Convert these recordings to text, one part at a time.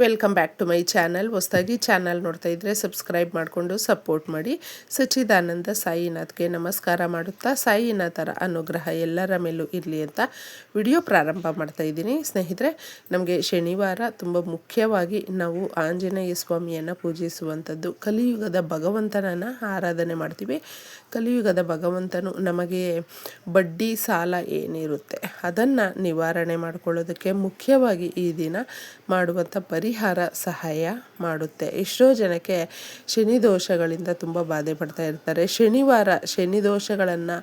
Welcome back to my channel. ಹೊಸದಾಗಿ channel ನೋಡ್ತಾ ಇದ್ದರೆ ಸಬ್ಸ್ಕ್ರೈಬ್ ಮಾಡಿಕೊಂಡು ಸಪೋರ್ಟ್ ಮಾಡಿ. ಸಚ್ಚಿದಾನಂದ ಸಾಯಿನಾಥ್ಗೆ ನಮಸ್ಕಾರ ಮಾಡುತ್ತಾ ಸಾಯಿನಾಥರ ಅನುಗ್ರಹ ಎಲ್ಲರ ಮೇಲೂ ಇರಲಿ ಅಂತ ವಿಡಿಯೋ ಪ್ರಾರಂಭ ಮಾಡ್ತಾ ಇದ್ದೀನಿ. ಸ್ನೇಹಿತರೆ, ನಮಗೆ ಶನಿವಾರ ತುಂಬ ಮುಖ್ಯವಾಗಿ ನಾವು ಆಂಜನೇಯ ಸ್ವಾಮಿಯನ್ನು ಪೂಜಿಸುವಂಥದ್ದು. ಕಲಿಯುಗದ ಭಗವಂತನನ್ನು ಆರಾಧನೆ ಮಾಡ್ತೀವಿ. ಕಲಿಯುಗದ ಭಗವಂತನು ನಮಗೆ ಬಡ್ಡಿ ಸಾಲ ಏನಿರುತ್ತೆ ಅದನ್ನು ನಿವಾರಣೆ ಮಾಡಿಕೊಳ್ಳೋದಕ್ಕೆ ಮುಖ್ಯವಾಗಿ ಈ ದಿನ ಮಾಡುವಂಥ ಪರಿಹಾರ ಸಹಾಯ ಮಾಡುತ್ತೆ. ಎಷ್ಟೋ ಜನಕ್ಕೆ ಶನಿ ದೋಷಗಳಿಂದ ತುಂಬ ಬಾಧೆ ಪಡ್ತಾ ಇರ್ತಾರೆ. ಶನಿವಾರ ಶನಿ ದೋಷಗಳನ್ನು,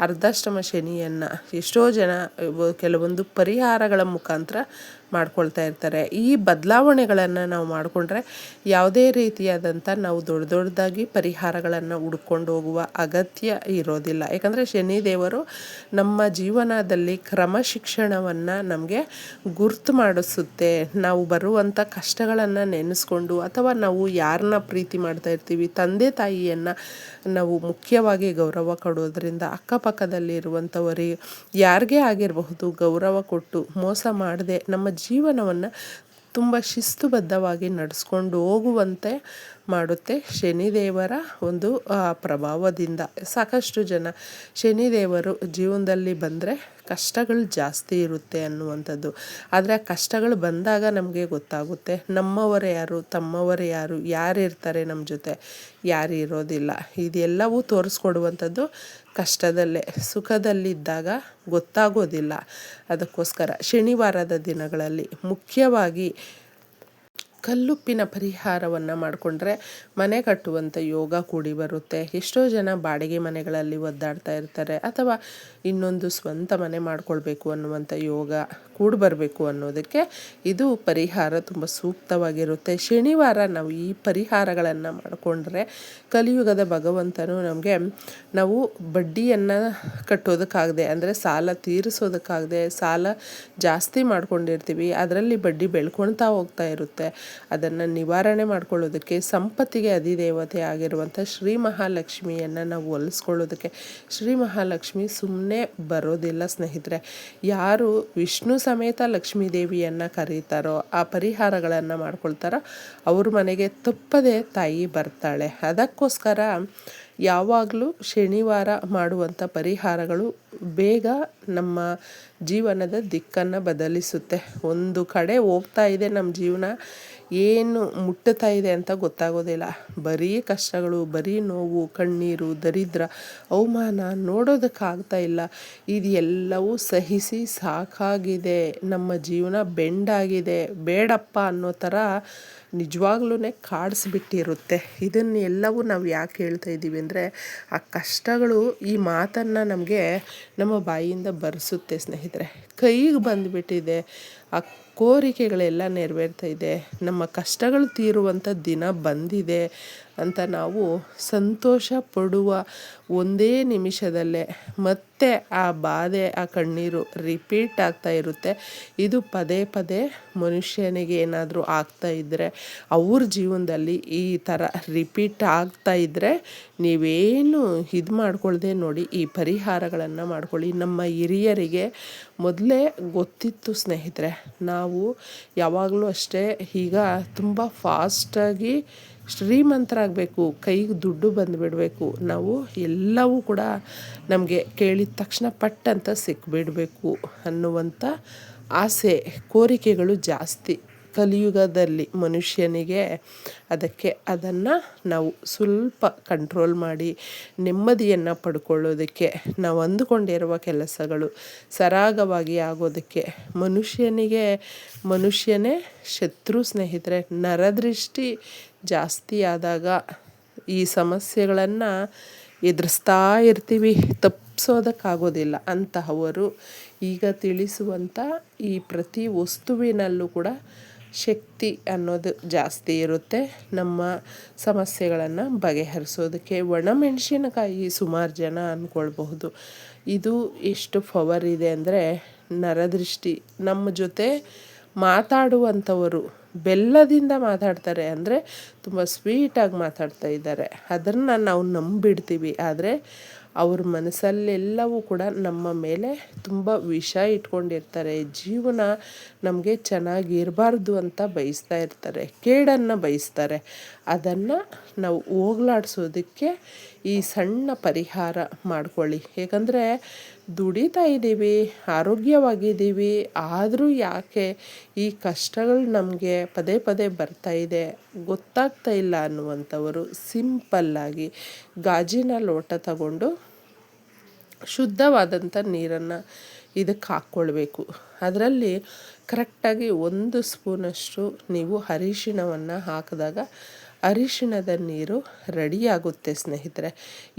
ಅರ್ಧಾಷ್ಟಮ ಶನಿಯನ್ನು ಎಷ್ಟೋ ಜನ ಕೆಲವೊಂದು ಪರಿಹಾರಗಳ ಮುಖಾಂತರ ಮಾಡ್ಕೊಳ್ತಾ ಇರ್ತಾರೆ. ಈ ಬದಲಾವಣೆಗಳನ್ನು ನಾವು ಮಾಡಿಕೊಂಡ್ರೆ ಯಾವುದೇ ರೀತಿಯಾದಂಥ ನಾವು ದೊಡ್ಡದಾಗಿ ಪರಿಹಾರಗಳನ್ನು ಹುಡ್ಕೊಂಡು ಹೋಗುವ ಅಗತ್ಯ ಇರೋದಿಲ್ಲ. ಯಾಕಂದರೆ ಶನಿದೇವರು ನಮ್ಮ ಜೀವನದಲ್ಲಿ ಕ್ರಮಶಿಕ್ಷಣವನ್ನು ನಮಗೆ ಗುರ್ತು ಮಾಡಿಸುತ್ತೆ. ನಾವು ಬರುವಂಥ ಕಷ್ಟಗಳನ್ನು ನೆನೆಸ್ಕೊಂಡು, ಅಥವಾ ನಾವು ಯಾರನ್ನ ಪ್ರೀತಿ ಮಾಡ್ತಾ ಇರ್ತೀವಿ, ತಂದೆ ತಾಯಿಯನ್ನು ನಾವು ಮುಖ್ಯವಾಗಿ ಗೌರವ ಕೊಡೋದ್ರಿಂದ ಅಕ್ಕಪಕ್ಕದಲ್ಲಿರುವಂಥವರಿಗೆ ಯಾರಿಗೇ ಆಗಿರಬಹುದು ಗೌರವ ಕೊಟ್ಟು ಮೋಸ ಮಾಡದೆ ನಮ್ಮ ಜೀವನವನ್ನು ತುಂಬ ಶಿಸ್ತುಬದ್ಧವಾಗಿ ನಡೆಸ್ಕೊಂಡು ಹೋಗುವಂತೆ ಮಾಡುತ್ತೆ. ಶನಿದೇವರ ಒಂದು ಪ್ರಭಾವದಿಂದ ಸಾಕಷ್ಟು ಜನ ಶನಿದೇವರು ಜೀವನದಲ್ಲಿ ಬಂದರೆ ಕಷ್ಟಗಳು ಜಾಸ್ತಿ ಇರುತ್ತೆ ಅನ್ನುವಂಥದ್ದು. ಆದರೆ ಆ ಕಷ್ಟಗಳು ಬಂದಾಗ ನಮಗೆ ಗೊತ್ತಾಗುತ್ತೆ ನಮ್ಮವರೇ ಯಾರು, ತಮ್ಮವರೇ ಯಾರು, ಯಾರಿರ್ತಾರೆ ನಮ್ಮ ಜೊತೆ, ಯಾರು ಇರೋದಿಲ್ಲ. ಇದೆಲ್ಲವೂ ತೋರಿಸ್ಕೊಡುವಂಥದ್ದು ಕಷ್ಟದಲ್ಲೇ. ಸುಖದಲ್ಲಿದ್ದಾಗ ಗೊತ್ತಾಗೋದಿಲ್ಲ. ಅದಕ್ಕೋಸ್ಕರ ಶನಿವಾರದ ದಿನಗಳಲ್ಲಿ ಮುಖ್ಯವಾಗಿ ಕಲ್ಲುಪ್ಪಿನ ಪರಿಹಾರವನ್ನು ಮಾಡಿಕೊಂಡ್ರೆ ಮನೆ ಕಟ್ಟುವಂಥ ಯೋಗ ಕೂಡಿ ಬರುತ್ತೆ. ಎಷ್ಟೋ ಜನ ಬಾಡಿಗೆ ಮನೆಗಳಲ್ಲಿ ಒದ್ದಾಡ್ತಾ ಇರ್ತಾರೆ, ಅಥವಾ ಇನ್ನೊಂದು ಸ್ವಂತ ಮನೆ ಮಾಡ್ಕೊಳ್ಬೇಕು ಅನ್ನುವಂಥ ಯೋಗ ಕೂಡಿ ಬರಬೇಕು ಅನ್ನೋದಕ್ಕೆ ಇದು ಪರಿಹಾರ ತುಂಬ ಸೂಕ್ತವಾಗಿರುತ್ತೆ. ಶನಿವಾರ ನಾವು ಈ ಪರಿಹಾರಗಳನ್ನು ಮಾಡಿಕೊಂಡ್ರೆ ಕಲಿಯುಗದ ಭಗವಂತನು ನಮಗೆ ನಾವು ಬಡ್ಡಿಯನ್ನು ಕಟ್ಟೋದಕ್ಕಾಗದೆ, ಅಂದರೆ ಸಾಲ ತೀರಿಸೋದಕ್ಕಾಗದೆ ಸಾಲ ಜಾಸ್ತಿ ಮಾಡ್ಕೊಂಡಿರ್ತೀವಿ, ಅದರಲ್ಲಿ ಬಡ್ಡಿ ಬೆಳ್ಕೊಳ್ತಾ ಹೋಗ್ತಾ ಇರುತ್ತೆ. ಅದನ್ನು ನಿವಾರಣೆ ಮಾಡ್ಕೊಳ್ಳೋದಕ್ಕೆ ಸಂಪತ್ತಿಗೆ ಅಧಿದೇವತೆ ಆಗಿರುವಂಥ ಶ್ರೀ ಮಹಾಲಕ್ಷ್ಮಿಯನ್ನು ನಾವು ಒಲಿಸ್ಕೊಳ್ಳೋದಕ್ಕೆ, ಶ್ರೀ ಮಹಾಲಕ್ಷ್ಮಿ ಸುಮ್ಮನೆ ಬರೋದಿಲ್ಲ ಸ್ನೇಹಿತರೆ. ಯಾರು ವಿಷ್ಣು ಸಮೇತ ಲಕ್ಷ್ಮೀ ದೇವಿಯನ್ನು ಕರೀತಾರೋ, ಆ ಪರಿಹಾರಗಳನ್ನು ಮಾಡ್ಕೊಳ್ತಾರೋ ಅವ್ರ ಮನೆಗೆ ತಪ್ಪದೆ ತಾಯಿ ಬರ್ತಾಳೆ. ಅದಕ್ಕೋಸ್ಕರ ಯಾವಾಗಲೂ ಶನಿವಾರ ಮಾಡುವಂಥ ಪರಿಹಾರಗಳು ಬೇಗ ನಮ್ಮ ಜೀವನದ ದಿಕ್ಕನ್ನು ಬದಲಿಸುತ್ತೆ. ಒಂದು ಕಡೆ ಹೋಗ್ತಾ ಇದೆ ನಮ್ಮ ಜೀವನ, ಏನು ಮುಟ್ಟುತ್ತಾ ಇದೆ ಅಂತ ಗೊತ್ತಾಗೋದಿಲ್ಲ. ಬರೀ ಕಷ್ಟಗಳು, ಬರೀ ನೋವು, ಕಣ್ಣೀರು, ದರಿದ್ರ, ಅವಮಾನ ನೋಡೋದಕ್ಕಾಗ್ತಾ ಇಲ್ಲ. ಇದೆಲ್ಲವೂ ಸಹಿಸಿ ಸಾಕಾಗಿದೆ, ನಮ್ಮ ಜೀವನ ಬೆಂಡಾಗಿದೆ, ಬೇಡಪ್ಪ ಅನ್ನೋ ಥರ ನಿಜವಾಗ್ಲೂ ಕಾಡಿಸ್ಬಿಟ್ಟಿರುತ್ತೆ. ಇದನ್ನೆಲ್ಲವೂ ನಾವು ಯಾಕೆ ಹೇಳ್ತಾ ಇದ್ದೀವಿ ಅಂದರೆ, ಆ ಕಷ್ಟಗಳು ಈ ಮಾತನ್ನು ನಮಗೆ ನಮ್ಮ ಬಾಯಿಯಿಂದ ಬರೆಸುತ್ತೆ ಸ್ನೇಹಿತರೆ. ಕೈಗೆ ಬಂದುಬಿಟ್ಟಿದೆ, ಆ ಕೋರಿಕೆಗಳೆಲ್ಲ ನೆರವೇರ್ತಾ ಇದೆ, ನಮ್ಮ ಕಷ್ಟಗಳು ತೀರುವಂಥ ದಿನ ಬಂದಿದೆ ಅಂತ ನಾವು ಸಂತೋಷ ಪಡುವ ಒಂದೇ ನಿಮಿಷದಲ್ಲೇ ಮತ್ತೆ ಆ ಬಾಧೆ, ಆ ಕಣ್ಣೀರು ರಿಪೀಟ್ ಆಗ್ತಾ ಇರುತ್ತೆ. ಇದು ಪದೇ ಪದೇ ಮನುಷ್ಯನಿಗೆ ಏನಾದರೂ ಆಗ್ತಾ ಇದ್ದರೆ, ಅವ್ರ ಜೀವನದಲ್ಲಿ ಈ ಥರ ರಿಪೀಟ್ ಆಗ್ತಾ ಇದ್ದರೆ ನೀವೇನು ಇದು ಮಾಡ್ಕೊಳ್ದೆ ನೋಡಿ, ಈ ಪರಿಹಾರಗಳನ್ನು ಮಾಡ್ಕೊಳ್ಳಿ. ನಮ್ಮ ಹಿರಿಯರಿಗೆ ಮೊದಲೇ ಗೊತ್ತಿತ್ತು ಸ್ನೇಹಿತರೆ. ನಾವು ಯಾವಾಗಲೂ ಅಷ್ಟೇ ಈಗ ತುಂಬ ಫಾಸ್ಟಾಗಿ ಶ್ರೀಮಂತರಾಗಬೇಕು, ಕೈಗೆ ದುಡ್ಡು ಬಂದುಬಿಡಬೇಕು, ನಾವು ಎಲ್ಲವೂ ಕೂಡ ನಮಗೆ ಕೇಳಿದ ತಕ್ಷಣ ಪಟ್ಟಂತ ಸಿಕ್ಬಿಡಬೇಕು ಅನ್ನುವಂಥ ಆಸೆ, ಕೋರಿಕೆಗಳು ಜಾಸ್ತಿ ಕಲಿಯುಗದಲ್ಲಿ ಮನುಷ್ಯನಿಗೆ. ಅದನ್ನು ನಾವು ಸ್ವಲ್ಪ ಕಂಟ್ರೋಲ್ ಮಾಡಿ ನೆಮ್ಮದಿಯನ್ನು ಪಡ್ಕೊಳ್ಳೋದಕ್ಕೆ, ನಾವು ಅಂದುಕೊಂಡಿರುವ ಕೆಲಸಗಳು ಸರಾಗವಾಗಿ ಆಗೋದಕ್ಕೆ, ಮನುಷ್ಯನೇ ಶತ್ರು ಸ್ನೇಹಿತರೆ. ನರದೃಷ್ಟಿ ಜಾಸ್ತಿ ಆದಾಗ ಈ ಸಮಸ್ಯೆಗಳನ್ನು ಎದುರಿಸ್ತಾ ಇರ್ತೀವಿ, ತಪ್ಪಿಸೋದಕ್ಕಾಗೋದಿಲ್ಲ. ಅಂತಹವರು ಈಗ ತಿಳಿಸುವಂಥ ಈ ಪ್ರತಿ ವಸ್ತುವಿನಲ್ಲೂ ಕೂಡ ಶಕ್ತಿ ಅನ್ನೋದು ಜಾಸ್ತಿ ಇರುತ್ತೆ ನಮ್ಮ ಸಮಸ್ಯೆಗಳನ್ನು ಬಗೆಹರಿಸೋದಕ್ಕೆ. ಒಣಮೆಣಸಿನಕಾಯಿ ಸುಮಾರು ಜನ ಅಂದ್ಕೊಳ್ಬಹುದು, ಇದು ಎಷ್ಟು ಪವರ್ ಇದೆ ಅಂದರೆ, ನರದೃಷ್ಟಿ ನಮ್ಮ ಜೊತೆ ಮಾತಾಡುವಂಥವರು ಬೆಲ್ಲದಿಂದ ಮಾತಾಡ್ತಾರೆ, ಅಂದರೆ ತುಂಬ ಸ್ವೀಟಾಗಿ ಮಾತಾಡ್ತಾ ಇದ್ದಾರೆ, ಅದನ್ನು ನಾವು ನಂಬಿಡ್ತೀವಿ. ಆದರೆ ಅವ್ರ ಮನಸ್ಸಲ್ಲೆಲ್ಲವೂ ಕೂಡ ನಮ್ಮ ಮೇಲೆ ತುಂಬ ವಿಷ ಇಟ್ಕೊಂಡಿರ್ತಾರೆ. ಜೀವನ ನಮಗೆ ಚೆನ್ನಾಗಿರಬಾರ್ದು ಅಂತ ಬಯಸ್ತಾ ಇರ್ತಾರೆ, ಕೇಡನ್ನು ಬಯಸ್ತಾರೆ. ಅದನ್ನು ನಾವು ಹೋಗ್ಲಾಡ್ಸೋದಕ್ಕೆ ಈ ಸಣ್ಣ ಪರಿಹಾರ ಮಾಡ್ಕೊಳ್ಳಿ. ಏಕೆಂದರೆ ದುಡಿತಾ ಇದ್ದೀವಿ, ಆರೋಗ್ಯವಾಗಿದ್ದೀವಿ, ಆದರೂ ಯಾಕೆ ಈ ಕಷ್ಟಗಳು ನಮಗೆ ಪದೇ ಪದೇ ಬರ್ತಾಯಿದೆ ಗೊತ್ತಾಗ್ತಾ ಇಲ್ಲ ಅನ್ನುವಂಥವರು ಸಿಂಪಲ್ಲಾಗಿ ಗಾಜಿನ ಲೋಟ ತಗೊಂಡು ಶುದ್ಧವಾದಂಥ ನೀರನ್ನು ಇದಕ್ಕೆ ಹಾಕ್ಕೊಳ್ಬೇಕು. ಅದರಲ್ಲಿ ಕರೆಕ್ಟಾಗಿ 1 ಸ್ಪೂನಷ್ಟು ನೀವು ಅರಿಶಿಣವನ್ನು ಹಾಕಿದಾಗ ಅರಿಶಿಣದ ನೀರು ರೆಡಿಯಾಗುತ್ತೆ ಸ್ನೇಹಿತರೆ.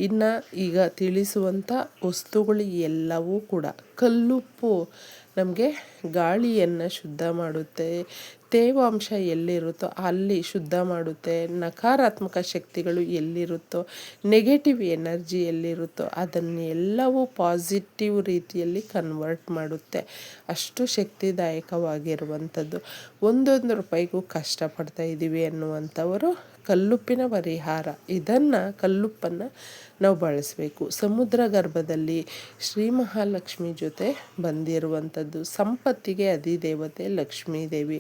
ಇನ್ನು ಈಗ ತಿಳಿಸುವಂಥ ವಸ್ತುಗಳು ಎಲ್ಲವೂ ಕೂಡ ಕಲ್ಲುಪ್ಪು ನಮಗೆ ಗಾಳಿಯನ್ನು ಶುದ್ಧ ಮಾಡುತ್ತೆ, ತೇವಾಂಶ ಎಲ್ಲಿರುತ್ತೋ ಅಲ್ಲಿ ಶುದ್ಧ ಮಾಡುತ್ತೆ, ನಕಾರಾತ್ಮಕ ಶಕ್ತಿಗಳು ಎಲ್ಲಿರುತ್ತೋ, ನೆಗೆಟಿವ್ ಎನರ್ಜಿ ಎಲ್ಲಿರುತ್ತೋ ಅದನ್ನೆಲ್ಲವೂ ಪಾಸಿಟಿವ್ ರೀತಿಯಲ್ಲಿ ಕನ್ವರ್ಟ್ ಮಾಡುತ್ತೆ. ಅಷ್ಟು ಶಕ್ತಿದಾಯಕವಾಗಿರುವಂಥದ್ದು. 1 ರೂಪಾಯಿಗೂ ಕಷ್ಟಪಡ್ತಾ ಇದ್ದೀವಿ ಅನ್ನುವಂಥವರು ಕಲ್ಲುಪ್ಪಿನ ಪರಿಹಾರ, ಕಲ್ಲುಪ್ಪನ್ನು ನಾವು ಬಳಸಬೇಕು. ಸಮುದ್ರ ಗರ್ಭದಲ್ಲಿ ಶ್ರೀ ಮಹಾಲಕ್ಷ್ಮಿ ಜೊತೆ ಬಂದಿರುವಂಥದ್ದು, ಸಂಪತ್ತಿಗೆ ಅಧಿದೇವತೆ ಲಕ್ಷ್ಮೀ ದೇವಿ.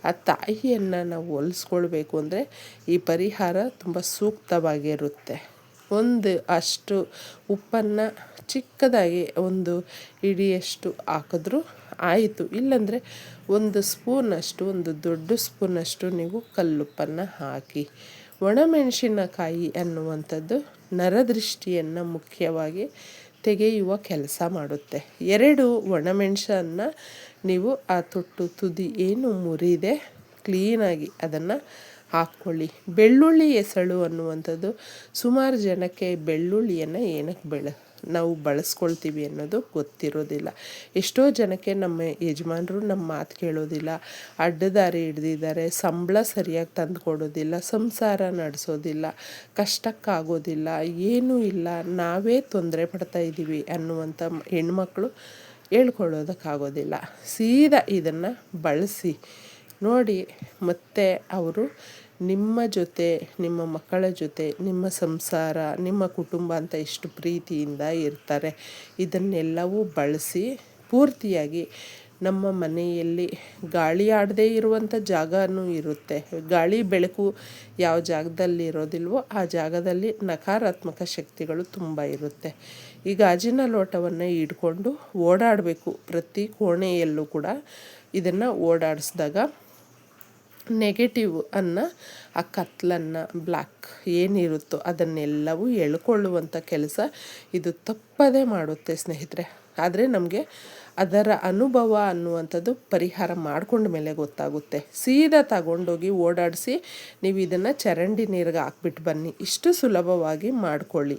ಆ ತಾಯಿಯನ್ನು ನಾವು ಹೋಲಿಸ್ಕೊಳ್ಬೇಕು ಅಂದರೆ ಈ ಪರಿಹಾರ ತುಂಬ ಸೂಕ್ತವಾಗಿರುತ್ತೆ. ಅಷ್ಟು ಉಪ್ಪನ್ನು ಚಿಕ್ಕದಾಗಿ 1 ಹಿಡಿಯಷ್ಟು ಹಾಕಿದ್ರೂ ಆಯಿತು. ಇಲ್ಲಾಂದರೆ 1 ಸ್ಪೂನಷ್ಟು, 1 ದೊಡ್ಡ ಸ್ಪೂನಷ್ಟು ನೀವು ಕಲ್ಲುಪ್ಪನ್ನು ಹಾಕಿ. ಒಣಮೆಣಸಿನಕಾಯಿ ಅನ್ನುವಂಥದ್ದು ನರದೃಷ್ಟಿಯನ್ನು ಮುಖ್ಯವಾಗಿ ತೆಗೆಯುವ ಕೆಲಸ ಮಾಡುತ್ತೆ. 2 ಒಣಮೆಣಸನ್ನು ನೀವು ಆ ತುದಿ ಏನು ಮುರಿದೆ ಕ್ಲೀನಾಗಿ ಅದನ್ನು ಹಾಕ್ಕೊಳ್ಳಿ. ಬೆಳ್ಳುಳ್ಳಿ ಎಸಳು ಅನ್ನುವಂಥದ್ದು ಸುಮಾರು ಜನಕ್ಕೆ ಬೆಳ್ಳುಳ್ಳಿಯನ್ನು ಏನಕ್ಕೆ ನಾವು ಬಳಸ್ಕೊಳ್ತೀವಿ ಅನ್ನೋದು ಗೊತ್ತಿರೋದಿಲ್ಲ. ಎಷ್ಟೋ ಜನಕ್ಕೆ ನಮ್ಮ ಯಜಮಾನರು ನಮ್ಮ ಮಾತು ಕೇಳೋದಿಲ್ಲ, ಅಡ್ಡದಾರಿ ಹಿಡ್ದಿದ್ದಾರೆ, ಸಂಬಳ ಸರಿಯಾಗಿ ತಂದು ಕೊಡೋದಿಲ್ಲ, ಸಂಸಾರ ನಡೆಸೋದಿಲ್ಲ, ಕಷ್ಟಕ್ಕಾಗೋದಿಲ್ಲ, ಏನೂ ಇಲ್ಲ, ನಾವೇ ತೊಂದರೆ ಪಡ್ತಾ ಇದ್ದೀವಿ ಅನ್ನುವಂಥ ಹೆಣ್ಮಕ್ಳು ಹೇಳ್ಕೊಳ್ಳೋದಕ್ಕಾಗೋದಿಲ್ಲ. ಸೀದಾ ಇದನ್ನು ಬಳಸಿ ನೋಡಿ, ಮತ್ತು ಅವರು ನಿಮ್ಮ ಜೊತೆ, ನಿಮ್ಮ ಮಕ್ಕಳ ಜೊತೆ, ನಿಮ್ಮ ಸಂಸಾರ, ನಿಮ್ಮ ಕುಟುಂಬ ಅಂತ ಎಷ್ಟು ಪ್ರೀತಿಯಿಂದ ಇರ್ತಾರೆ. ಇದನ್ನೆಲ್ಲವೂ ಬಳಸಿ ಪೂರ್ತಿಯಾಗಿ ನಮ್ಮ ಮನೆಯಲ್ಲಿ ಗಾಳಿ ಆಡದೇ ಇರುವಂಥ ಜಾಗನೂ ಇರುತ್ತೆ. ಗಾಳಿ ಬೆಳಕು ಯಾವ ಜಾಗದಲ್ಲಿ ಇರೋದಿಲ್ವೋ ಆ ಜಾಗದಲ್ಲಿ ನಕಾರಾತ್ಮಕ ಶಕ್ತಿಗಳು ತುಂಬ ಇರುತ್ತೆ. ಈ ಗಾಜಿನ ಲೋಟವನ್ನು ಹಿಡ್ಕೊಂಡು ಓಡಾಡಬೇಕು. ಪ್ರತಿ ಕೋಣೆಯಲ್ಲೂ ಕೂಡ ಇದನ್ನು ಓಡಾಡಿಸಿದಾಗ ನೆಗೆಟಿವ್ ಆ ಕತ್ಲನ್ನು, ಬ್ಲ್ಯಾಕ್ ಏನಿರುತ್ತೋ ಅದನ್ನೆಲ್ಲವೂ ಎಳ್ಕೊಳ್ಳುವಂಥ ಕೆಲಸ ಇದು ತಪ್ಪದೇ ಮಾಡುತ್ತೆ ಸ್ನೇಹಿತರೆ. ಆದರೆ ನಮಗೆ ಅದರ ಅನುಭವ ಅನ್ನುವಂಥದ್ದು ಪರಿಹಾರ ಮಾಡ್ಕೊಂಡ ಮೇಲೆ ಗೊತ್ತಾಗುತ್ತೆ. ಸೀದಾ ತಗೊಂಡೋಗಿ ಓಡಾಡಿಸಿ ನೀವು ಇದನ್ನು ಚರಂಡಿ ನೀರಿಗೆ ಹಾಕ್ಬಿಟ್ಟು ಬನ್ನಿ. ಇಷ್ಟು ಸುಲಭವಾಗಿ ಮಾಡ್ಕೊಳ್ಳಿ.